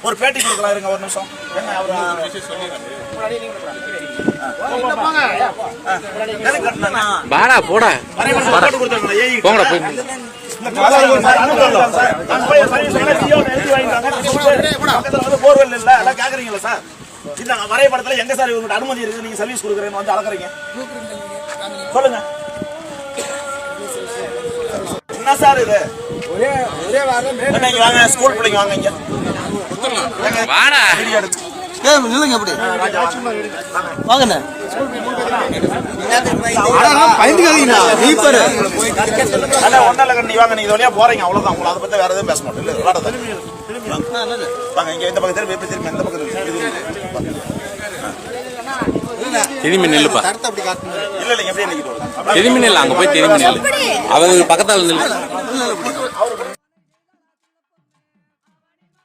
ஒரு பேட்டி கொடுக்கலாம் இருங்க ஒரு நிமிஷம். பாடா போடா போங்கடா போய் போர்வெல் இல்ல எல்லாம் கேக்குறீங்களா சார்? இந்த வரைபடத்துல எங்க சார் இவங்க அனுமதி இருக்கு நீங்க சர்வீஸ் கொடுக்குறேன்னு வந்து அளக்குறீங்க? சொல்லுங்க என்ன சார் இது? நீங்க வாங்க ஸ்கூல் பிள்ளைங்க வாங்க இங்க வாடா நில்லுங்க அப்படி வாங்கண்ணே. நீ வாங்க நீங்க வழியா போறீங்க அவ்வளவுதான். உங்களை அதை பத்தி வேற எதுவும் பேச மாட்டேன். வாங்க இங்க இந்த பக்கத்துல எப்படி திரும்பி எந்த பக்கத்துல திரும்பி நெல்லுப்பா. இல்ல இல்ல எப்படி நிக்கிட்டு திரும்பி நெல் அங்க போய் திரும்பி நெல் அவங்க பக்கத்தால நெல்